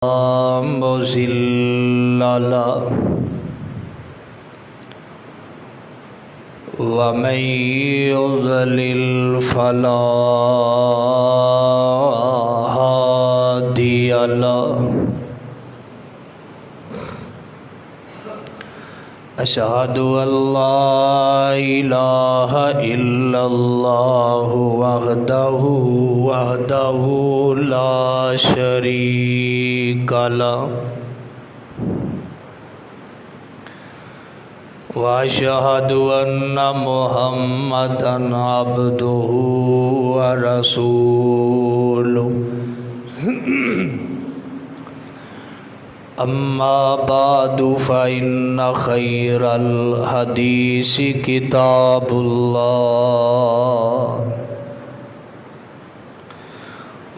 مضل له ومن يضلل فلا هادي له أشهد أن لا إله إلا الله وحده لا شريك له وأشهد أن محمدًا عبده ورسوله أما بعد فإن خير الحديث كتاب الله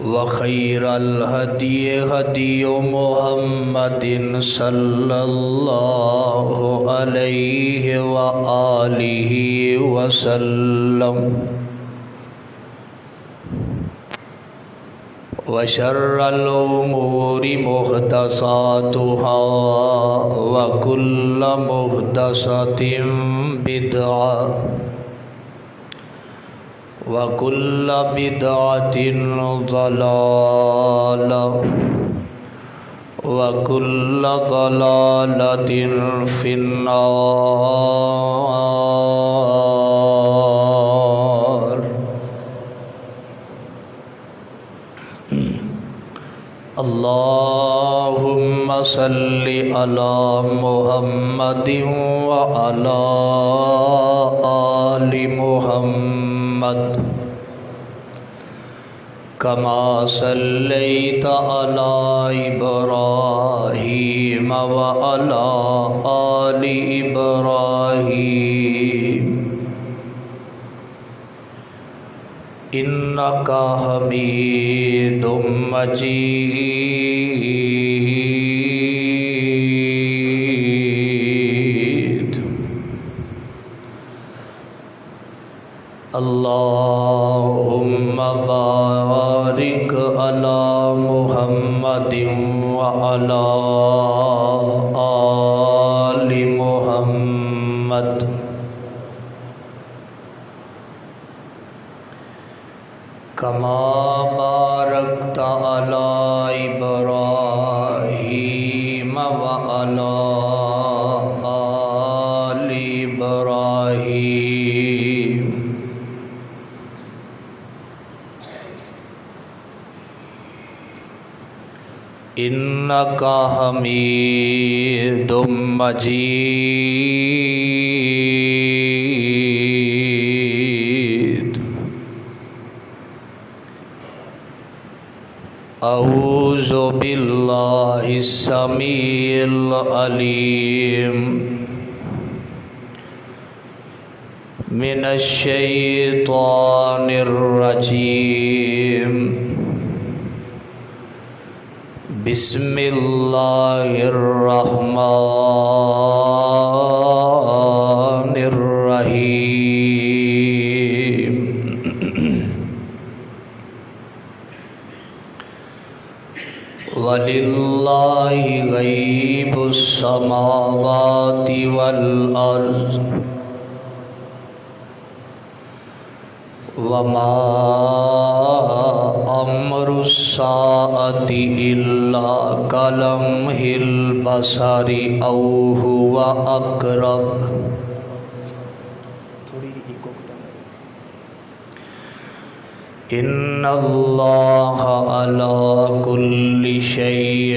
وخير الهدي هدي محمد صلى الله عليه وآله وسلم وشر الأمور محدثاتها وكل محدثة بدعة وكل بدعة ضلالة وكل ضلالة في النار. اللهم صل على محمد وعلى آل محمد كما صليت على إبراهيم وعلى آل إبراهيم إنك حميد مجيد. اللهم بارك على محمد وعلى آل محمد كما باركت على إبراهيم وعلى آل إبراهيم إنك حميد مجيد. أعوذ بالله السميع العليم من الشيطان الرجيم. بسم الله الرحمن الرحيم. وَلِلَّهِ غَيْبُ السَّمَاوَاتِ وَالْأَرْضِ وَمَا أَمْرُ السَّاعَةِ إِلَّا كَلَمْحِ الْبَصَرِ أَوْ هُوَ أَقْرَبُ. إِنَّ اللَّهَ عَلَى كُلِّ شَيْءٍ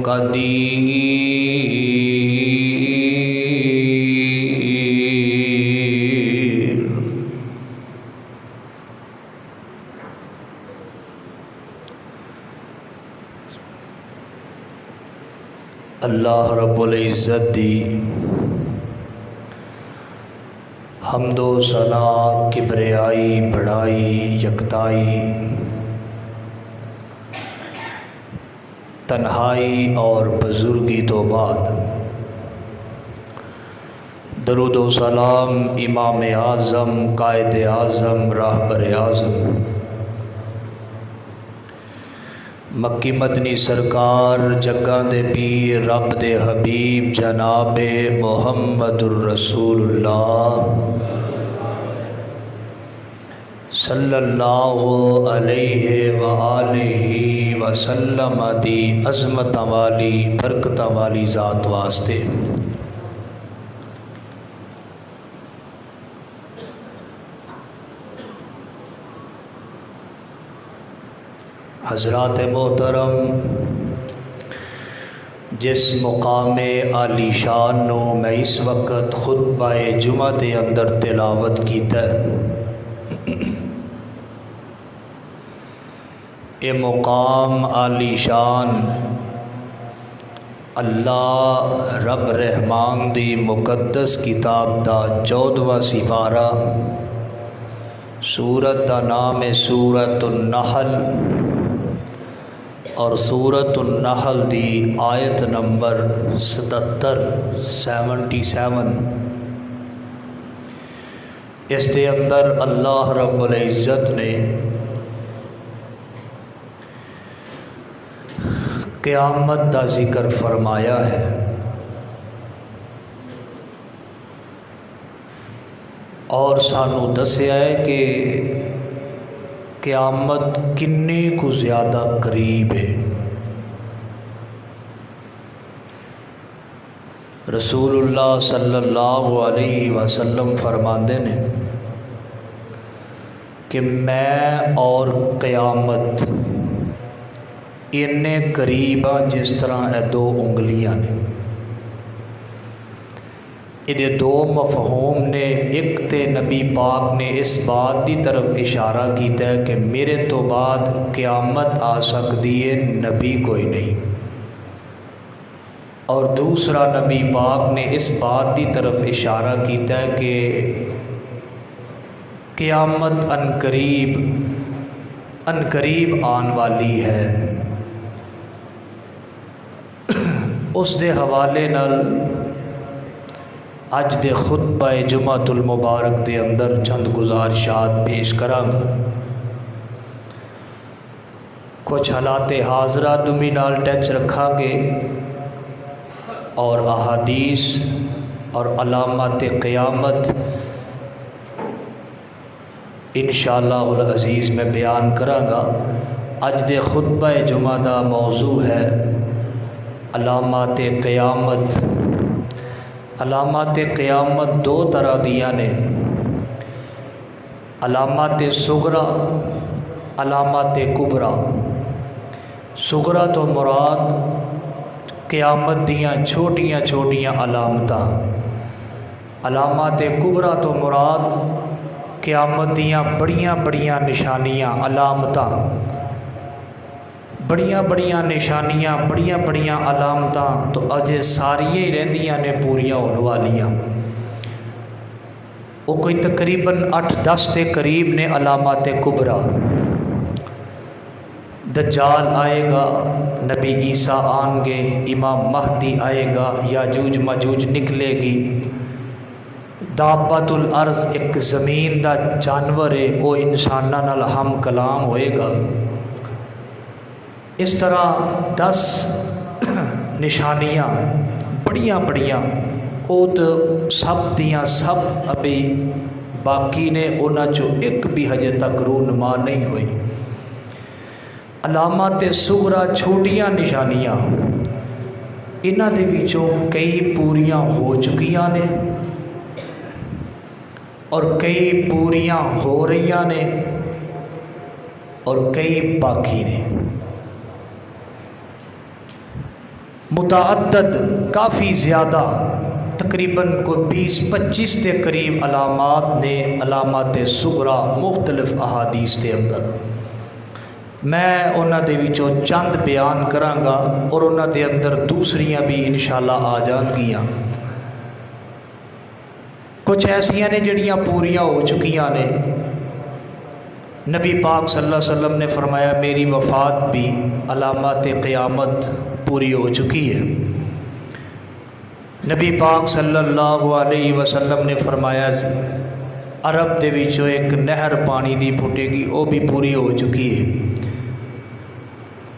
قدیر. اللہ رب العزت دی حمد و ثنا، کبریائی، بڑائی، یکتائی، تنہائی اور بزرگی تو بعد درود و سلام امام اعظم، قائد اعظم، راہبر اعظم مکی مدنی سرکار جگاں دے پیر رب دے حبیب جناب محمد الرسول اللہ صلی اللہ علیہ وآلہ وسلم دی عظمت والی برکت والی ذات واسطے حضرات محترم، جس مقام عالی شان نو میں اس وقت خطبہ جمعہ دے اندر تلاوت کیتا ہے، یہ مقام عالی شان اللہ رب رحمان دی مقدس کتاب دا 14واں سپارہ، سورت دا نام ہے سورت النحل، اور سورت النحل دی آیت نمبر 77 اس دے اندر اللہ رب العزت نے قیامت دا ذکر فرمایا ہے، اور سانو دسیا ہے کہ قیامت کنے کو زیادہ قریب ہے۔ رسول اللہ صلی اللہ علیہ وسلم فرماندے نے کہ میں اور قیامت اننے قریب ہیں جس طرح اے 2 انگلیاں نے۔ یہ 2 مفہوم نے، ایک تے نبی پاک نے اس بات کی طرف اشارہ کیتا ہے کہ میرے تو بعد قیامت آ سکتی ہے، نبی کوئی نہیں، اور دوسرا نبی پاک نے اس بات کی طرف اشارہ کیتا ہے کہ قیامت ان قریب آن والی ہے۔ اس دے حوالے نال اج دے خطبہ جمعۃ المبارک دے اندر چند گزارشات پیش کرانگا۔ کچھ حالات حاضرہ دمی نال ٹچ رکھاں گے، اور احادیث اور علامات قیامت انشاءاللہ العزیز میں بیان کرانگا۔ اج دے خطبہ جمعہ دا موضوع ہے علامات قیامت۔ علامات قیامت 2 طرح دیاں نے، علامات صغرا، علامات کبرا۔ صغرا تو مراد قیامت دیاں چھوٹیاں چھوٹیاں علامتاں، علامات کبرا تو مراد قیامت دیاں بڑیاں بڑیاں نشانیاں، علامتاں، بڑیاں بڑیاں نشانیاں، بڑیاں بڑیاں علامتاں تو اجے ساریاں ہی رہندیاں نے پوریاں ہونے والیاں۔ وہ کوئی تقریباً 8-10 کے قریب نے علامات کبرا۔ دجال آئے گا، نبی عیسیٰ آن گے، امام مہدی آئے گا، یاجوج ماجوج نکلے گی، دابۃ الارض ایک زمین دا جانور ہے، وہ انساناں نال ہم کلام ہوئے گا۔ اس طرح 10 نشانیاں بڑیاں بڑیاں، وہ تو سب دیاں سب ابھی باقی نے، انہاں چو ایک بھی ہجے تک رونما نہیں ہوئی۔ علامات صغرا چھوٹیاں نشانیاں، انہاں دے وچوں کئی پوریاں ہو چکیاں نے، اور کئی پوریاں ہو رہیاں نے، اور کئی باقی نے۔ متعدد، کافی زیادہ، تقریباً کوئی 20-25 کے قریب علامات نے، علامات صغرا مختلف احادیث کے اندر۔ میں انہاں دے وچوں چند بیان کرانگا، اور انہاں دے اندر دوسریاں بھی انشاءاللہ آ جان گیاں۔ کچھ ایسیاں نے جڑیاں پوریاں ہو چکیاں نے۔ نبی پاک صلی اللہ علیہ وسلم نے فرمایا میری وفات بھی علامات قیامت پوری ہو چکی ہے۔ نبی پاک صلی اللہ علیہ وسلم نے فرمایا عرب دے وچوں ایک نہر پانی دی پھٹے گی، وہ بھی پوری ہو چکی ہے۔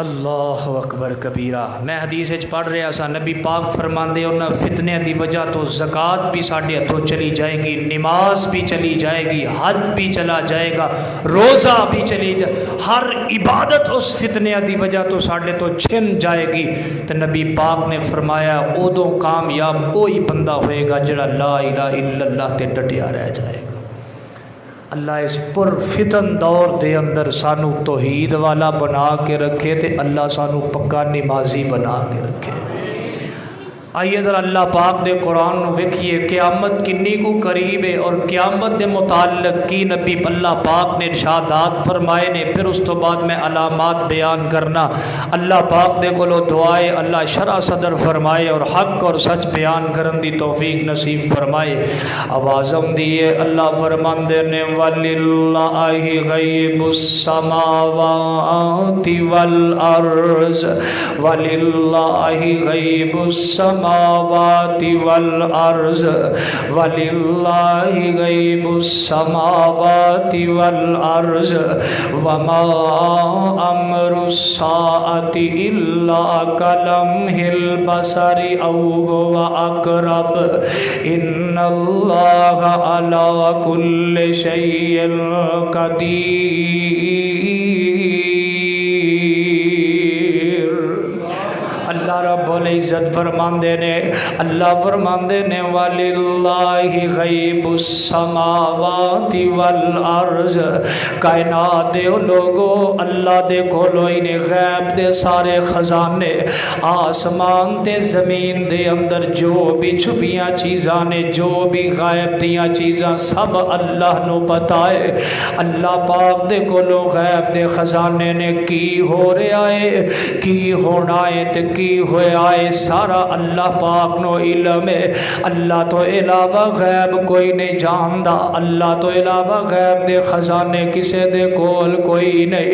اللہ اکبر کبیرہ۔ میں حدیث پڑھ رہا سا، نبی پاک فرماندے انہاں فتنے دی وجہ تو زکوٰۃ بھی ساڈے ہتھوں چلی جائے گی، نماز بھی چلی جائے گی، حج بھی چلا جائے گا، روزہ بھی چلی جائے، ہر عبادت اس فتنے دی وجہ تو ساڈے تو چھن جائے گی۔ تو نبی پاک نے فرمایا ادوں کامیاب وہی بندہ ہوئے گا جڑا لا الہ الا اللہ تے ڈٹیا رہ جائے گا۔ اللہ اس پر فتن دور دے اندر سانو توحید والا بنا کے رکھے تے اللہ سانو پکا نمازی بنا کے رکھے۔ آئیے ذرا اللہ پاک دے قرآن نو ویکھیے قیامت کنی کو قریب ہے، اور قیامت دے متعلق کی نبی اللہ پاک نے ارشادات فرمائے نے۔ پھر اس تو بعد میں علامات بیان کرنا۔ اللہ پاک دے کولو دعائے اللہ شرع صدر فرمائے اور حق اور سچ بیان کرن دی توفیق نصیب فرمائے۔ آوازم دیے اللہ فرماندے نے وَلِلَّهِ غَيْبُ السَّمَاوَاتِ وَالْأَرْضِ وَلِلَّهِ غَيْبُ السَّمَاوَاتِ وَالْأَرْضِ وَلِلَّهِ غَيْبُ السَّمَاوَاتِ وَالْأَرْضِ وَمَا أَمْرُ السَّاعَةِ إِلَّا كَلَمْحِ الْبَصَرِ أَوْ هُوَ أَقْرَبُ إِنَّ اللَّهَ عَلَى كُلِّ شَيْءٍ قدیر۔ اللہ رب العزت فرماندے نے، اللہ فرماندے نے وَلِلَّهِ غَيْبُ السَّمَاوَاتِ وَالْأَرْضِ، کائنات دے لوگو اللہ دے کولو نے غیب دے سارے خزانے، آسمان تے زمین دے اندر جو بھی چھپیاں چیزاں نے، جو بھی غائب دیاں چیزاں سب اللہ نو پتا ہے۔ اللہ پاک دے کولو غیب دے خزانے نے کی ہو رہا ہے، کی ہونا ہے تے کی ہویا ہے، سارا اللہ پاک نو علم ہے۔ اللہ تو علاوہ غیب کوئی نہیں جاندا، اللہ تو علاوہ غیب دے خزانے کسے دے کول کوئی نہیں۔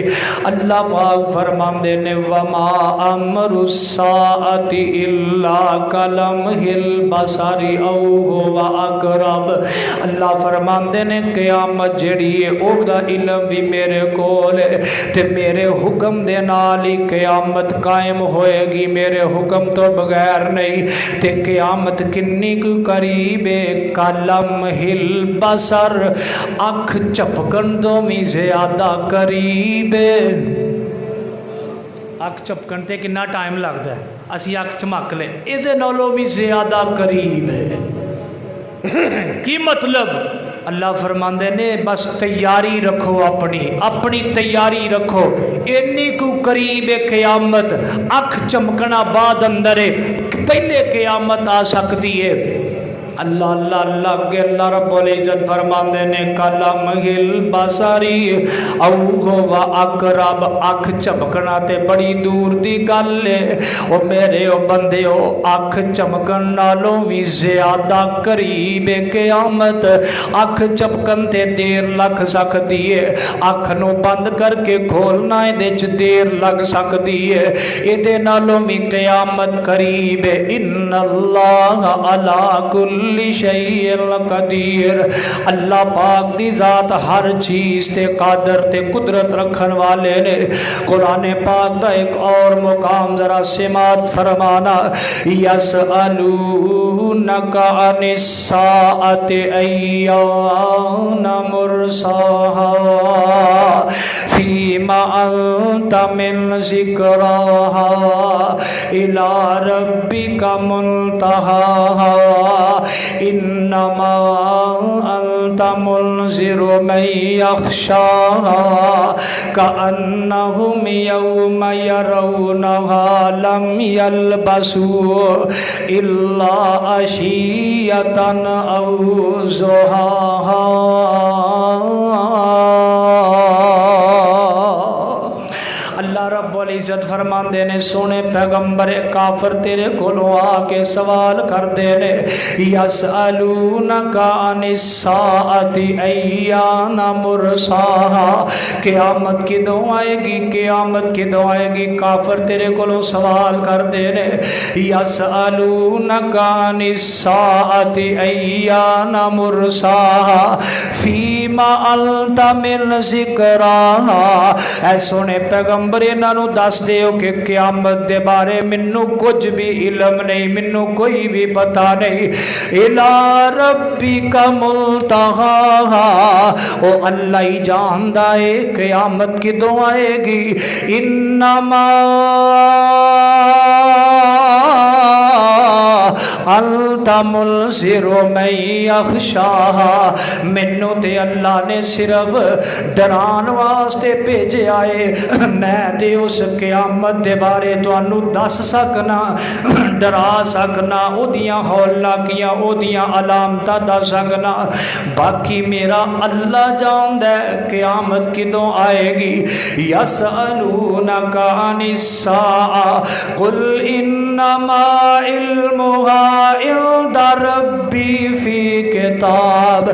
اللہ پاک فرماندے نے وما امر الساعۃ الا کلمح البصر او هو اقرب۔ اللہ فرماندے نے قیامت جڑی ہے او دا علم بھی میرے کول ہے تے میرے حکم دے نال ہی قیامت قائم ہوئے گی، میرے حکم تو بغیر نہیں۔ تے قیامت کنی کو قریب ہے، کلمح البصر، اکھ چپکن تو بھی زیادہ قریب ہے۔ اکھ چپکن تے کنا ٹائم لگتا ہے، اسی اکھ چمک لے، ادھے نالوں بھی زیادہ قریب ہے۔ کی مطلب؟ اللہ فرماندے نے بس تیاری رکھو، اپنی تیاری رکھو، انی کو قریب قیامت، اکھ چمکنا بعد اندر ہے، پہلے قیامت آ سکتی ہے۔ اللہ اللہ اللہ کے اللہ رب العزت فرماندے نے کلمح البصر او هو اقرب، اکھ چمکنا تے بڑی دور دی گل ہے، او میرے او بندے او اکھ چمکن نالوں بھی زیادہ قریب ہے قیامت۔ اکھ چمکن تے دیر لگ سکتی ہے، اکھ نو بند کر کے کھولنا دے چ دیر لگ سکتی ہے، ادھے نالوں بھی قیامت قریب ہے۔ ان اللہ علی کل شیء قدیر، اللہ پاک دی ذات ہر چیز تے قادر تے قدرت رکھن والے نے۔ قرآن پاک دا ایک اور مقام ذرا سماعت فرمانا، یسألونک عن الساعۃ ایان مرساہا فیما انت من ذکراہا الی ربک منتہاہا انما انت منذر من یخشاها کأنہم یوم یرونها لم یلبسوا الا عشیۃ او ضحاہا۔ اللہ رب العزت فرماندے نے سونے پیغمبر کافر تیرے کولو آ کے سوال کر دے نے، یسألونک عن الساعۃ ایان مرساہا، قیامت کدوں آئے گی، قیامت کدوں آئے گی، کافر تیرے کولو سوال کر دے نے۔ یسألونک عن الساعۃ ایان مرساہا فیما انت من ذکراہا، اے سونے پیغمبر انہاں نو دس دس دیو کہ قیامت دے بارے منو کچھ بھی علم نہیں، منو کوئی بھی پتہ نہیں۔ اِلَىٰ رَبِّكَ مُنْتَهَاهَا، او اللہ ہی جاندا ہے قیامت کدوں آئے گی۔ انما انت منذر من یخشاها، مینوں تے اللہ نے صرف ڈران واسطے بھیجیا ہے، میں تے اس قیامت دے بارے تانوں دس سکنا، ڈرا سکنا، اودیاں ہولناکیاں اودیاں علامتاں دس سکنا، باقی میرا اللہ جاندا ہے قیامت کدوں آئے گی۔ یسألونک عن الساعة قل انما علمها عند ربی فی کتاب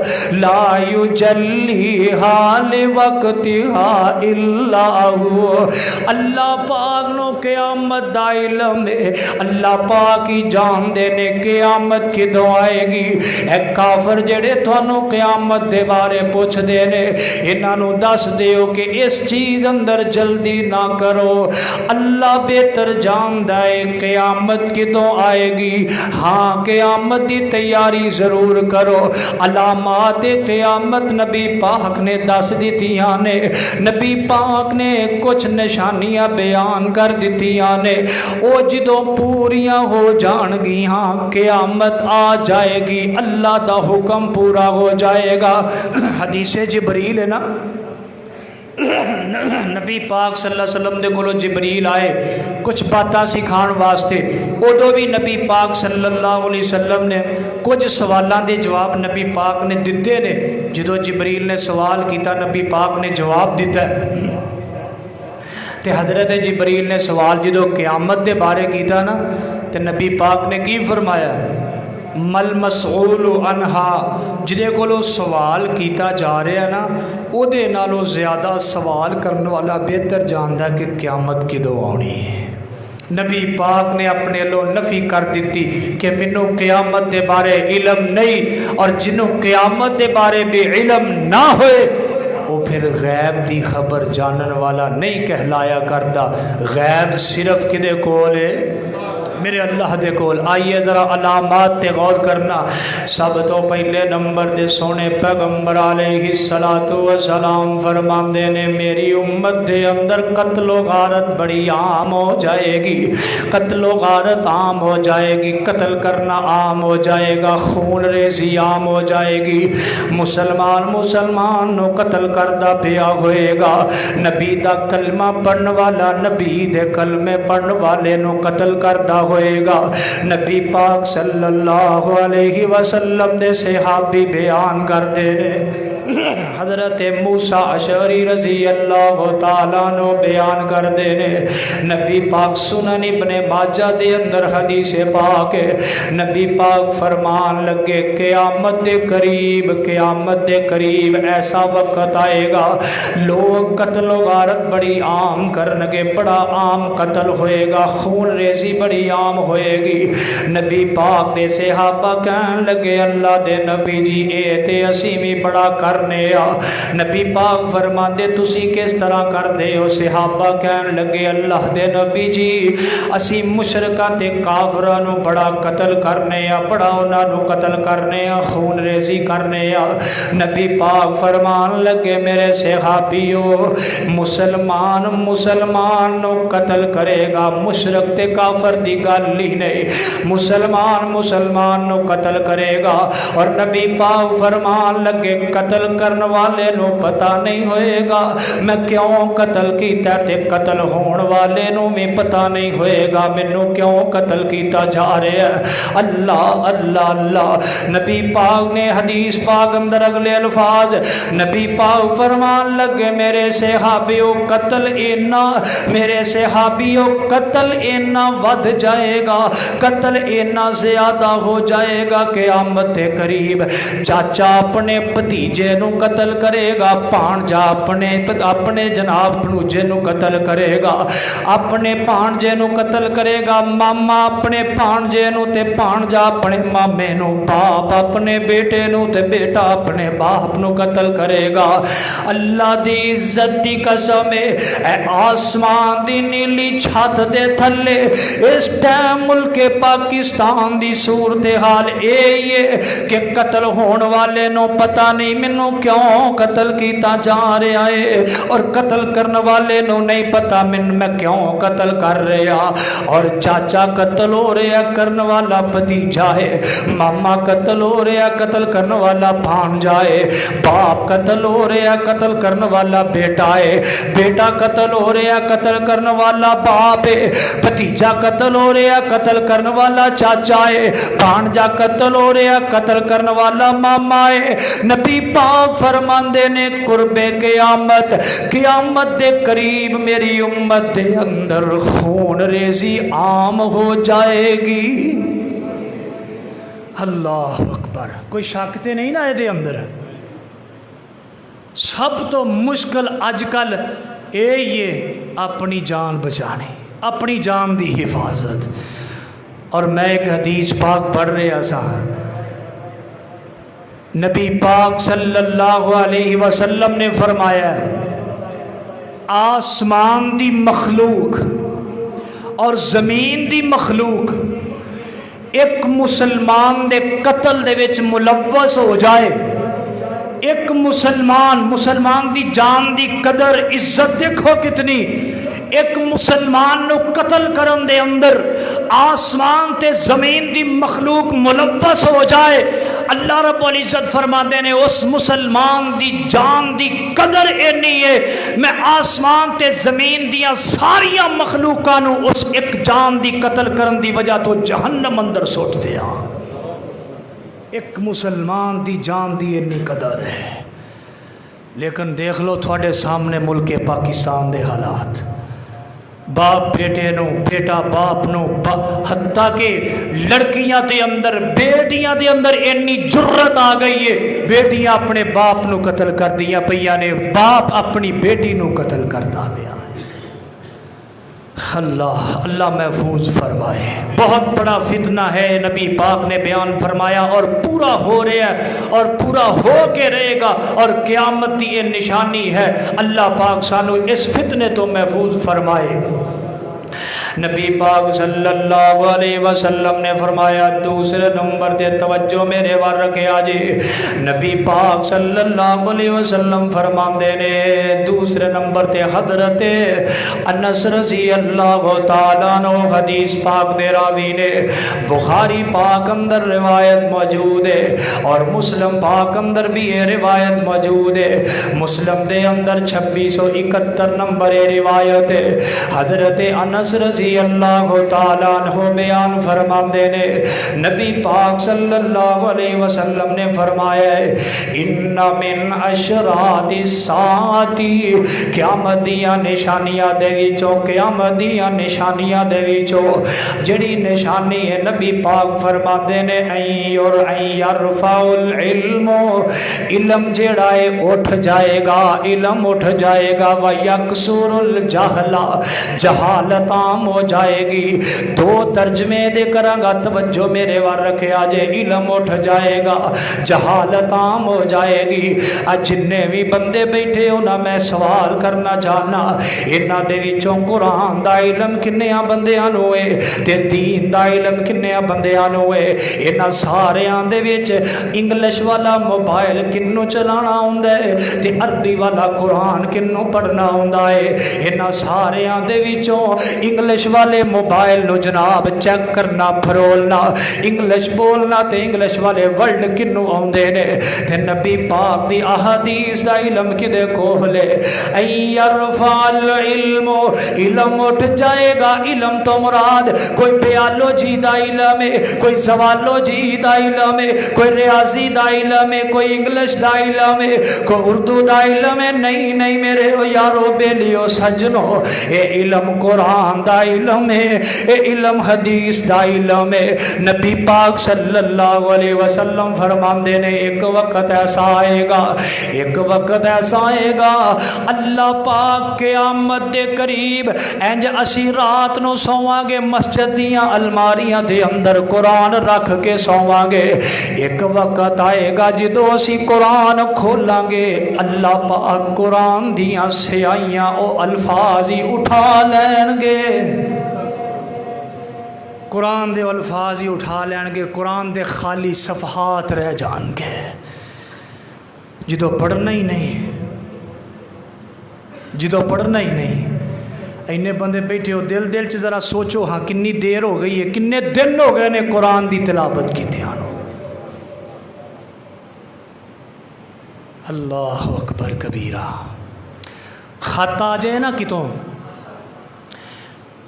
لا یجلیها لوقتها الا هو، اللہ پاک نو قیامت دا علم ہے، اللہ پاک ہی جان دے نے قیامت کدوں آئے گی۔ اے کافر جڑے تھانوں قیامت دے بارے پوچھ دے نے، انہاں نو دس دیو کہ اس چیز اندر جلدی نہ کرو، اللہ بہتر جاندا ہے قیامت کدوں آئے گی۔ ہاں قیامت دی تیاری ضرور کرو، علامات قیامت نبی پاک نے دس دیتیاں نے، نبی پاک نے کچھ نشانیاں بیان کر دیتیاں نے، او جدوں پوریاں ہو جان گی ہاں قیامت آ جائے گی، اللہ دا حکم پورا ہو جائے گا۔ حدیث جبریل ہے نا، نبی پاک صلی اللہ علیہ وسلم دے کولو جبریل آئے کچھ باتاں سکھان واسطے، ادو بھی نبی پاک صلی اللہ علیہ وسلم نے کچھ سوالاں دے جواب نبی پاک نے دیتے نے، جدو جبریل نے سوال کیتا نبی پاک نے جواب دیتا ہے۔ تے حضرت جبریل نے سوال جدو قیامت دے بارے کیتا نا، تے نبی پاک نے کی فرمایا، مل مسئول عنہا، جدے کولو سوال کیتا جا رہا ہے نا، او دے نالو زیادہ سوال کرنے والا بہتر جاندا کہ قیامت کدوں آنی ہے۔ نبی پاک نے اپنے لو نفی کر دیتی کہ منو قیامت دے بارے علم نہیں، اور جنوں قیامت دے بارے بھی علم نہ ہوئے وہ پھر غیب دی خبر جانن والا نہیں کہلایا کرتا۔ غیب صرف کدے کول ہے؟ میرے اللہ دے کول۔ آئیے ذرا علامات تے غور کرنا۔ سب تو پہلے نمبر دے سونے پیغمبر علیہ السلام فرماندے نے میری امت دے اندر قتل و غارت بڑی عام ہو جائے گی، قتل و غارت عام ہو جائے گی، قتل کرنا عام ہو جائے گا، خون ریزی عام ہو جائے گی، مسلمان نو قتل کردہ پیا ہوئے گا، نبی دا کلمہ پڑھن والا نبی دے کلمے پڑھن والے نو قتل کردہ ہوئے گا۔ نبی پاک صلی اللہ علیہ وسلم دے صحابی بیان کر دے رہے، حضرت موسیٰ اشعری رضی اللہ تعالیٰ نو بیان کر دے رہے، نبی پاک سنن ابن ماجہ دے اندر حدیث پاک ہے، نبی پاک فرمان لگے قیامت دے قریب ایسا وقت آئے گا لوگ قتل و غارت بڑی عام کرنگے، بڑا عام قتل ہوئے گا، خون ریزی بڑی عام ہوئے گی۔ نبی پاک دے صحابہ کہن لگے اللہ دے نبی جی اے تے اسی بھی بڑا کرنے آ۔ نبی پاک فرمان دے تسی کس طرح کر دے ہو؟ صحابہ کہن لگے اللہ دے نبی جی اسی مشرکہ تے کافرانو بڑا قتل کرنے آ، بڑا انہاں نو قتل کرنے آ، خون ریزی کرنے آ۔ نبی پاک فرمان لگے میرے صحابیو مسلمان نو قتل کرے گا، مشرک تے کافر دی گل ہی نہیں، مسلمان نو قتل کرے گا۔ اور نبی پاک فرمان لگے قتل کرن والے نو پتہ نہیں ہوئے گا میں کیوں قتل کیتا، تے قتل ہون والے نو بھی پتہ نہیں ہوئے گا مینوں کیوں قتل کیتا جا رہا ہے۔ اللہ اللہ اللہ۔ نبی پاک نے حدیث پاک اندر اگلے الفاظ نبی پاک فرمان لگے میرے صحابیو قتل اینا ود جائے جائے گا، قتل اینا زیادہ ہو جائے گا قیامت دے قریب چاچا اپنے بھتیجے نو قتل کرے گا، بھانجا اپنے جناب بھنوجے نو قتل کرے گا، اپنے بھانجے نو قتل کرے گا، ماما اپنے بھانجے نو تے بھانجا اپنے مامے نو، باپ اپنے بیٹے نو تے بیٹا اپنے باپ نو قتل کرے گا۔ اللہ دی عزت دی قسم اے آسمان دی نیلی چھت دے تھلے اس ٹائم ملک پاکستان دی صورتحال یہ کہ قتل ہون والے نو پتہ نہیں مینوں کیوں قتل کیتا جا رہا ہے، اور قتل کرنے والے نو نہیں پتہ میں کیوں قتل کر رہا، اور چاچا قتل ہو رہا کرنے والا بھتیجا ہے، ماما قتل ہو رہا قتل کرنے والا بھانجا ہے، باپ قتل ہو رہا قتل کرنے والا بیٹا ہے، بیٹا قتل ہو رہا قتل کرنے والا باپ ہے، بھتیجا قتل ہو رہا قتل کرنے والا چاچا ہے، بھانجا قتل ہو رہا قتل کرنے والا ماما ہے۔ نبی پاک فرماندے نے قرب قیامت، قیامت دے قریب میری امت دے اندر خون ریزی عام ہو جائے گی۔ اللہ اکبر، کوئی شک تے نہیں نا دے اندر؟ سب تو مشکل اج کل یہ اپنی جان بچانی، اپنی جان دی حفاظت۔ اور میں ایک حدیث پاک پڑھ رہا سا، نبی پاک صلی اللہ علیہ وسلم نے فرمایا آسمان دی مخلوق اور زمین دی مخلوق ایک مسلمان دے قتل دے وچ ملوث ہو جائے، ایک مسلمان دی جان دی قدر عزت دیکھو کتنی، ایک مسلمان نو قتل کرن دے اندر آسمان تے زمین دی مخلوق ملوث ہو جائے، اللہ رب العزت فرماتے نے اس مسلمان دی جان دی قدر اینی ہے، میں آسمان تے زمین دیا ساریاں مخلوقاں نو اس ایک جان دی قتل کرن دی وجہ تو جہنم اندر سوٹ دیا۔ ایک مسلمان دی جان دی اینی قدر ہے، لیکن دیکھ لو تھوڑے سامنے ملک پاکستان دے حالات، باپ بیٹے نو، بیٹا باپ نو، حتیٰ کہ لڑکیاں دے اندر بیٹیاں دے اندر اینی جرت آ گئی ہے، بیٹیاں اپنے باپ نو قتل کر دیا پیا نے، باپ اپنی بیٹی نو قتل کرتا پیا۔ اللہ محفوظ فرمائے، بہت بڑا فتنہ ہے نبی پاک نے بیان فرمایا، اور پورا ہو رہا ہے اور پورا ہو کے رہے گا، اور قیامت کی یہ نشانی ہے۔ اللہ پاک سانو اس فتنے تو محفوظ فرمائے۔ نبی پاک صلی اللہ علیہ وسلم نے فرمایا، دوسرے نمبر دے توجہ میرے وار رکھے آجے، نبی پاک صلی اللہ علیہ وسلم فرماندے نے دوسرے نمبر دے حضرت انس رضی اللہ تعالیٰ عنہ حدیث پاک دے راوی نے، بخاری پاک اندر روایت موجود ہے اور مسلم پاک اندر بھی یہ روایت موجود ہے، مسلم دے اندر 2671 نمبر روایت ہے۔ حضرت انس رضی اللہ تعالیٰ عنہ بیان فرماندے نے، نبی پاک صلی اللہ علیہ وسلم نے فرمایا ہے، ان من اشراط الساعۃ، قیامت دیاں نشانیاں دے وچوں، قیامت دیاں نشانیاں دے وچوں جڑی نشانی ہے نبی پاک فرماندے نے، اور یرفع العلم، علم جڑا ہے اٹھ جائے گا، علم اٹھ جائے گا، ویکسر الجہل، جہالت عام ہو جائے گی۔ دو ترجمے دے کراں گا، توجہ میرے وار رکھے آجے، علم اٹھ جائے گا، جہالت عام ہو جائے گی۔ آج جننے بھی بندے بیٹھے ہونا میں سوال کرنا چاہنا، انہاں دے وچوں قرآن دا علم کنیاں بندیاں نوں ہے تے دین دا علم کنیاں بندیاں نوں ہے؟ انہاں ساریاں دے وچ انگلش والا موبائل کنوں چلانا ہوندا ہے تے عربی والا قرآن کنوں پڑھنا ہوندا ہے؟ انہاں ساریاں دے وچوں انگلش والے موبائل نو جناب چیک کرنا، پھرولنا، انگلش بولنا تے انگلش والے ورڈ کنوں آوندے نے؟ تے نبی پاک دی احادیث دا علم کدے کولے؟ یرفع العلم، علم اٹھ جائے گا۔ علم تو مراد کوئی بیالوجی دا علم ہے، کوئی زوالوجی دا علم ہے، کوئی ریاضی دا علم ہے، کوئی انگلش دا علم ہے، کوئی اردو دا علم ہے، نہیں میرے یارو بیلیو سجنو، اے علم قرآن دا علم ہے، اے علم حدیث دا علم ہے۔ نبی پاک صلی اللہ علیہ وسلم فرماندے نے ایک وقت ایسا آئے گا، ایک وقت ایسا آئے گا اللہ پاک قیامت دے قریب انج اسی رات نو سواں گے مسجد دیاں الماریاں دے اندر قرآن رکھ کے سواں گے۔ ایک وقت آئے گا جدو اسی قرآن کھولاں گے اللہ پاک قرآن دیاں سیائیاں او الفاظ ہی اٹھا لین گے، قرآن دے الفاظ ہی اٹھا لین گے، قرآن دے خالی صفحات رہ جان گے جدو پڑھنا ہی نہیں، جدو پڑھنا ہی نہیں۔ اینے بندے بیٹھے ہو دل دل چ ذرا سوچو ہاں کنی دیر ہو گئی ہے، کنے دن ہو گئے نے قرآن دی تلاوت کی دھیانو۔ اللہ اکبر کبیرہ۔ خط آ جائے نا کتوں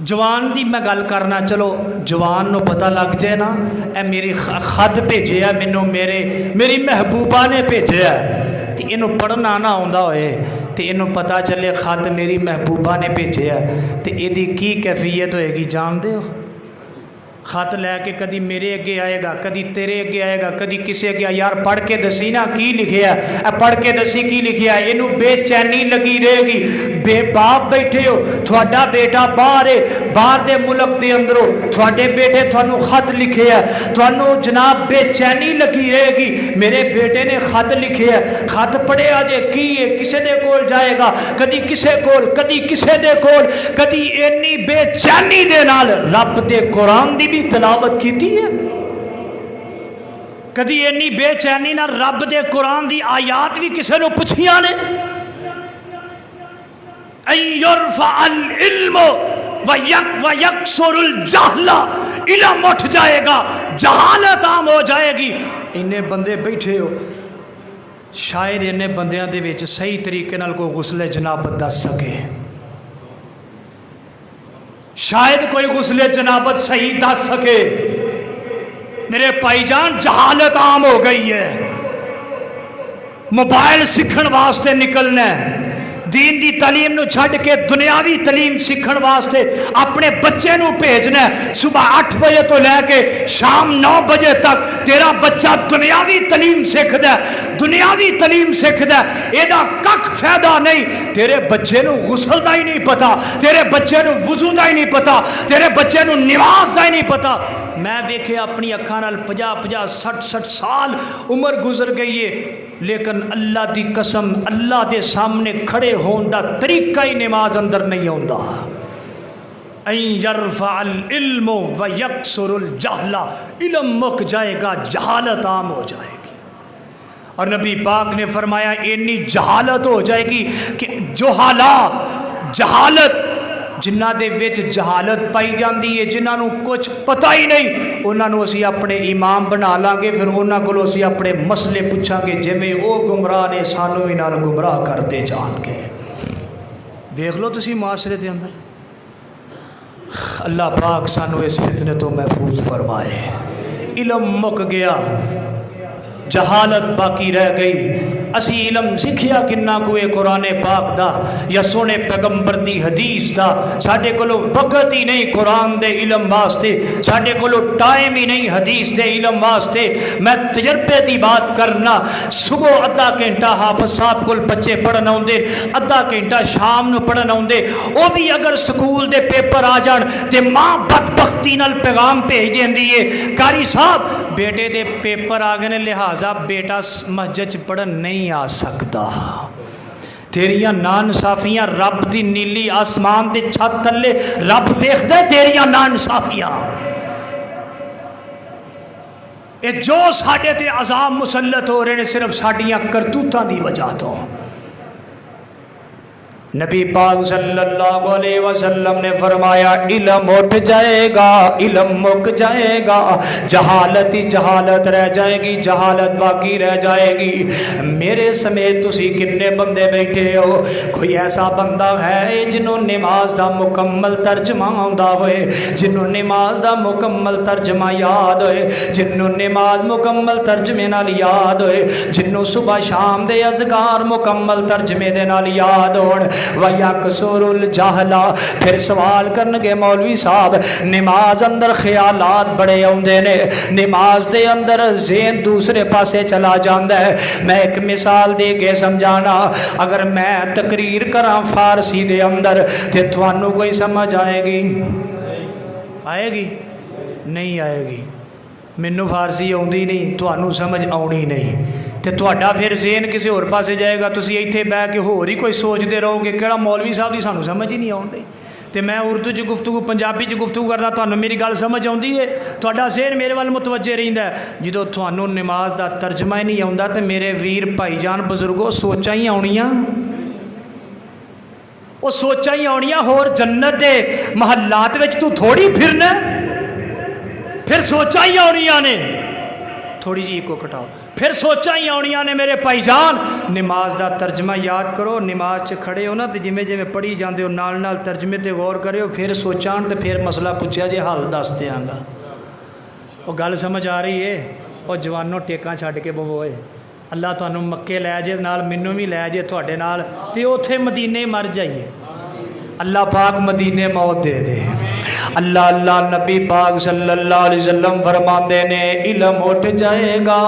جوان دی میں گل کرنا، چلو جوان نو پتہ لگ جائے نا اے میری خط بھیجے ہے مینوں میری محبوبہ نے بھیجے ہے، تے اینو پڑھنا نہ آندا ہوئے تے اینو پتہ چلے خط میری محبوبہ نے بھیجے ہے تے ایدی کی کیفیت ہوئے گی جان دے ہو؟ خط لے کے کدی میرے اگے آئے گا، کدی تیرے اگے آئے گا، کدی کسے اگے، یار پڑھ کے دسی نا کی لکھیا ہے، پڑھ کے دسی کی لکھیا ہے، اینو بے چینی لگی رہے گی۔ بے باپ بیٹھے ہو، تھوڑا بیٹا باہر ہے، باہر دے ملک دے اندرو تھوڑے بیٹے تھانو خط لکھے ہے، تھانو جناب بے چینی لگی رہے گی، میرے بیٹے نے خط لکھے ہے، خط پڑھے آجے کی ہے، کسے دے کول جائے گا، کدی کسے کول، کدی کسے دے کول، کدی اینی بے چینی دے نال رب دے قرآن دی بھی تلاوت کیتی ہے؟ کدی اینی بے چینی نہ رب دے قرآن دی آیات بھی کسے نو پوچھیاں نے؟ ان یرفع العلم ویکسر الجہل، علم اٹھ جائے گا جہالت عام ہو جائے گی۔ انہیں بندے بیٹھے ہو، شاید انہیں بندیاں دے وچ صحیح طریقے نال کوئی غسل جنابت دس سکے، شاید کوئی غسل جنابت صحیح دس سکے۔ میرے بھائی جان جہالت عام ہو گئی ہے، موبائل سیکھن واسطے نکلنا ہے، دین دی تعلیم نو چھڈ کے دنیاوی تعلیم سیکھن واسطے اپنے بچے نو بھیجنا ہے۔ صبح 8 بجے تو لے کے شام 9 بجے تک تیرا بچہ دنیاوی تعلیم سیکھدا ہے، دنیاوی تعلیم سیکھدا ہے، ایدا کک فائدہ نہیں۔ تیرے بچے نو غسل دا ہی نہیں پتا، تیرے بچے نو وضو دا ہی نہیں پتا، تیرے بچے نو نماز دا ہی نہیں پتا۔ میں دیکھے اپنی اکھاں نال 50 60 سال عمر گزر گئی ہے، لیکن اللہ دی قسم اللہ دے سامنے کھڑے ہون دا طریقہ ہی نماز اندر نہیں ہوندا۔ این یرفع العلم ویکسر الجہل، علم مک جائے گا جہالت عام ہو جائے گی۔ اور نبی پاک نے فرمایا اینی جہالت ہو جائے گی کہ جہالت جنہ دے وچ جہالت پائی جاندی ہے، جنہ نو کچھ پتہ ہی نہیں، انہاں نو اسی اپنے امام بنا لاں گے، پھر انہاں کولوں اسی اپنے مسئلے پوچھاں گے، جویں او گمراہ نے سانو بھی نال گمراہ کرتے جان گے۔ دیکھ لو تسی معاشرے دے اندر، اللہ پاک سانو اس فتنے تو محفوظ فرمائے۔ علم مک گیا، جہالت باقی رہ گئی۔ اسی علم سکھیا کنہ کوئے قرآن پاک دا یا سونے پیغمبر دی حدیث دا، ساڑھے کلو وقت ہی نہیں قرآن دے علم واسطے، ساڑھے کلو ٹائم ہی نہیں حدیث دے علم واسطے۔ میں تجربے دی بات کرنا، صبح ادھا گھنٹہ حافظ صاحب کل بچے پڑھنا ہوندے، ادھا گھنٹہ شام نو پڑھنا ہوندے، او بھی اگر سکول دے پیپر آ جان تے ماں بدبختی نال پیغام بھیج دیندی ہے، قاری صاحب بیٹے دے پیپر آ گئے نے لہٰذا بیٹا مسجد پڑھن نہیں آ سکتا۔ تیریاں نانصافیاں رب دی نیلی آسمان دے چھت تلے رب ویکھدا ہے تیریاں نانصافیاں۔ اے جو ساڈے تے عذاب مسلط ہو رہے ہیں صرف ساڈیاں کرتوتاں دی وجہ تو۔ نبی پاک صلی اللہ علیہ وسلم نے فرمایا علم اٹھ جائے گا، علم مک جائے گا، جہالت ہی جہالت رہ جائے گی، جہالت باقی رہ جائے گی۔ میرے سمیت تسی کنے بندے بیٹھے ہو، کوئی ایسا بندہ ہے جنہوں نماز دا مکمل ترجمہ آندا ہوئے، جنہوں نماز دا مکمل ترجمہ یاد ہوئے، جنہوں نماز مکمل ترجمے نال یاد ہوئے، جنہوں صبح شام دے اذکار مکمل ترجمے دے نال یاد ہون، وَيَكْسُرُ الْجَهْلَ پھر سوال کرنگے مولوی صاحب نماز اندر خیالات بڑے آندے نے نماز دے اندر ذہن دوسرے پاسے چلا جاندا ہے میں ایک مثال دے کے سمجھانا اگر میں تقریر کراں فارسی دے اندر تے تھانوں کوئی سمجھ آئے گی نہیں آئے گی مینوں فارسی آؤندی نہیں تھانوں سمجھ آؤنی نہیں تے تہاڈا پھر ذہن کسی اور پاسے جائے گا تسی ایتھے بیٹھ کے ہور ہی کوئی سوچتے رہو گے کہڑا مولوی صاحب دی سانوں سمجھ ہی نہیں آؤندی تے میں اردو چ گفتگو پنجابی چ گفتگو کردا تھانوں میری گل سمجھ آؤندی ہے تہاڈا ذہن میرے وال متوجہ رہندا ہے جدوں تھانوں نماز دا ترجمہ ہی نہیں آوندا تے میرے ویر بھائی جان بزرگو سوچاں ہی آونیاں وہ سوچاں ہی آنیاں ہور جنت دے محلات وچ تو تھوڑی پھرنا پھر سوچاں ہی آنیاں نے تھوڑی جی کو کٹاؤ پھر سوچاں ہی آنیاں نے میرے بھائی جان نماز دا ترجمہ یاد کرو نماز چ کھڑے ہو نا تے جویں جویں پڑھی جاندے ہو نال نال ترجمے تے غور کریو پھر سوچاں تے پھر مسئلہ پوچھیا جے حل دس دیاں گا وہ گل سمجھ آ رہی ہے وہ جوانوں ٹیکاں چھڈ کے بوئے اللہ تانوں مکے لے جے نال مینوں بھی لے جے تواڈے نال تے اوتھے مدینے مر جائیے اللہ پاک مدینے موت دے دے اللہ اللہ نبی پاک صلی اللہ علیہ وسلم فرماندے نے علم اٹھ جائے گا